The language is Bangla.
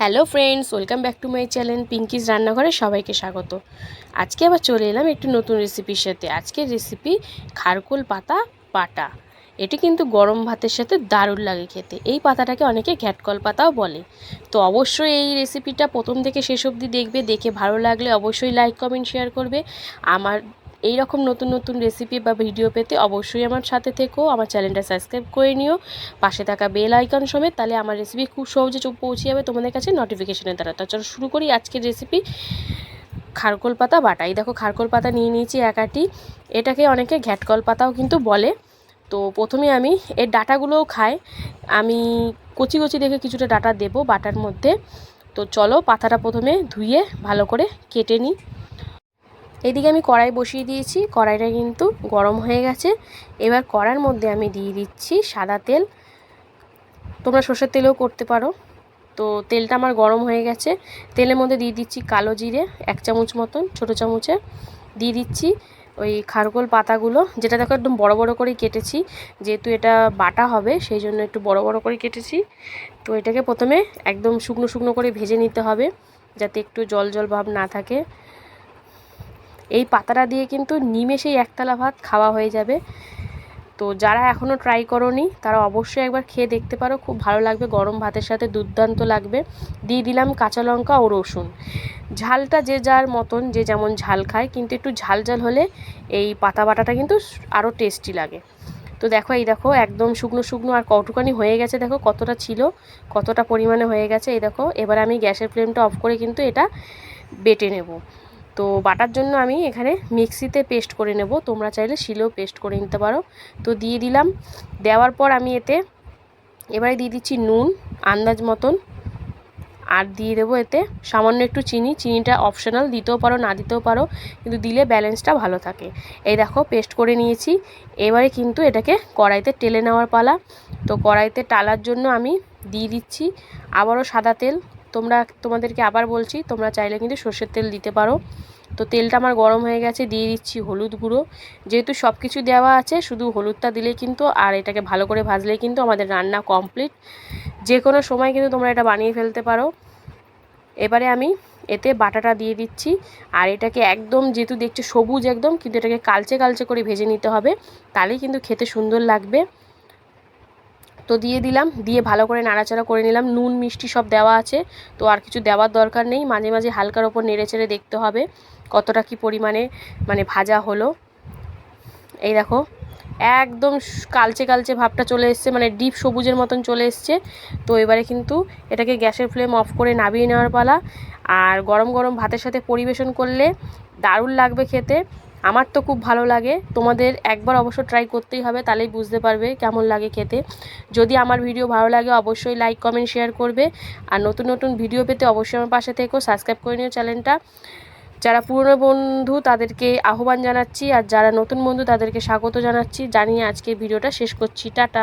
Hello friends, welcome back to my channel Pinky's রান্নাঘরে সবাইকে স্বাগত। আজকে আবার চলে এলাম একটু নতুন রেসিপির সাথে। আজকের রেসিপি খারকোল পাতা বাটা। এটি কিন্তু গরম ভাতের সাথে দারুণ লাগে খেতে। এই পাতাটাকে অনেকে ঘ্যাটকল পাতাও বলে। তো অবশ্যই এই রেসিপিটা প্রথম থেকে শেষ অবধি দেখবে, দেখে ভালো লাগলে অবশ্যই লাইক কমেন্ট শেয়ার করবে। আমার এই রকম নতুন নতুন রেসিপি বা ভিডিও পেতে অবশ্যই আমার সাথে থেকো, আমার চ্যানেলটা সাবস্ক্রাইব করে নিও, পাশে থাকা বেল আইকন সমেত, তাহলে আমার রেসিপি খুব সহজে পৌঁছে যাবে তোমাদের কাছে নোটিফিকেশনের দ্বারা। তো চলো শুরু করি আজকের রেসিপি। খারকোল পাতা বাটা। এই দেখো খারকোল পাতা নিয়ে নিয়েছি এক আটি। এটাকে অনেকে ঘ্যাটকল পাতাও কিন্তু বলে। তো প্রথমে আমি এর ডাঁটাগুলোও খাই, আমি কচি কচি দেখে কিছুটা ডাঁটা দেবো বাটার মধ্যে। তো চলো পাতাটা প্রথমে ধুয়ে ভালো করে কেটে নিই। এদিকে আমি কড়াই বসিয়ে দিয়েছি, কড়াইটা কিন্তু গরম হয়ে গেছে। এবার কড়াইয়ের মধ্যে আমি দিয়ে দিচ্ছি সাদা তেল, তোমরা সর্ষের তেলেও করতে পারো। তো তেলটা আমার গরম হয়ে গেছে। তেলের মধ্যে দিয়ে দিচ্ছি কালো জিরে 1 চামচ মতন, ছোটো চামচে দিয়ে দিচ্ছি ওই খারকোল পাতাগুলো, যেটা দেখো একদম বড় বড় করে কেটেছি, যেহেতু এটা বাটা হবে সেই জন্য একটু বড় বড় করে কেটেছি। তো এটাকে প্রথমে একদম শুকনো শুকনো করে ভেজে নিতে হবে, যাতে একটু জল জল ভাব না থাকে। এই পাতাটা দিয়ে কিন্তু নিমেষেই একতলা ভাত খাওয়া হয়ে যাবে। তো যারা এখনও ট্রাই করোনি তারা অবশ্যই একবার খেয়ে দেখতে পারো, খুব ভালো লাগবে, গরম ভাতের সাথে দুর্দান্ত লাগবে। দিয়ে দিলাম কাঁচা লঙ্কা ও রসুন। ঝালটা যে যার মতন, যে যেমন ঝাল খায়, কিন্তু একটু ঝাল ঝাল হলে এই পাতা বাটাটা কিন্তু আরও টেস্টি লাগে। তো দেখো, এই দেখো একদম শুকনো শুকনো আর কটুকানি হয়ে গেছে, দেখো কতটা ছিল, কতটা পরিমাণে হয়ে গেছে। এই দেখো এবার আমি গ্যাসের ফ্লেমটা অফ করে কিন্তু এটা বেটে নেব। তো বাটার জন্য আমি এখানে মিক্সিতে পেস্ট করে নেব, তোমরা চাইলে শিলেও পেস্ট করে নিতে পারো। তো দিয়ে দিলাম, দেওয়ার পর আমি এবারে দিয়ে দিচ্ছি নুন আন্দাজ মতন, আর দিয়ে দেবো এতে সামান্য একটু চিনি। চিনিটা অপশনাল, দিতেও পারো না দিতেও পারো, কিন্তু দিলে ব্যালেন্সটা ভালো থাকে। এই দেখো পেস্ট করে নিয়েছি। এবারে কিন্তু এটাকে কড়াইতে টেলে নেওয়ার পালা। তো কড়াইতে টালার জন্য আমি দিয়ে দিচ্ছি আবারও সাদা তেল। তোমাদেরকে আবার বলছি, তোমরা চাইলে কিন্তু সর্ষের তেল দিতে পারো। তো তেলটা আমার গরম হয়ে গেছে, দিয়ে দিচ্ছি হলুদ গুঁড়ো। যেহেতু সব কিছু দেওয়া আছে, শুধু হলুদটা দিলেই কিন্তু, আর এটাকে ভালো করে ভাজলেই কিন্তু আমাদের রান্না কমপ্লিট। যে কোনো সময় কিন্তু তোমরা এটা বানিয়ে ফেলতে পারো। এবারে আমি এতে বাটাটা দিয়ে দিচ্ছি, আর এটাকে একদম, যেহেতু দেখছো সবুজ একদম, কিন্তু এটাকে কালচে কালচে করে ভেজে নিতে হবে, তাহলেই কিন্তু খেতে সুন্দর লাগবে। তো দিয়ে দিলাম, দিয়ে ভালো করে নাড়াচাড়া করে নিলাম। নুন মিষ্টি সব দেওয়া আছে, তো আর কিছু দেওয়ার দরকার নেই। মাঝে মাঝে হালকার ওপর নেড়ে চেড়ে দেখতে হবে কতটা কি পরিমাণে ভাজা হলো। এই দেখো একদম কালচে কালচে ভাবটা চলে এসছে, ডিপ সবুজের মতন চলে এসছে। তো এবারে কিন্তু এটাকে গ্যাসের ফ্লেম অফ করে নামিয়ে নেওয়ার পালা। আর গরম গরম ভাতের সাথে পরিবেশন করলে দারুণ লাগবে খেতে। আমার তো খুব ভালো লাগে, তোমাদের একবার অবশ্য ট্রাই করতেই হবে, তাহলেই বুঝতে পারবে কেমন লাগে খেতে। যদি আমার ভিডিও ভালো লাগে অবশ্যই লাইক কমেন্ট শেয়ার করবে, আর নতুন নতুন ভিডিও পেতে অবশ্যই আমার পাশে থেকো, সাবস্ক্রাইব করে নিও চ্যানেলটা। যারা পুরনো বন্ধু তাদেরকে আহ্বান জানাচ্ছি, আর যারা নতুন বন্ধু তাদেরকে স্বাগত জানাচ্ছি, জানিয়ে আজকে ভিডিওটা শেষ করছি। টাটা।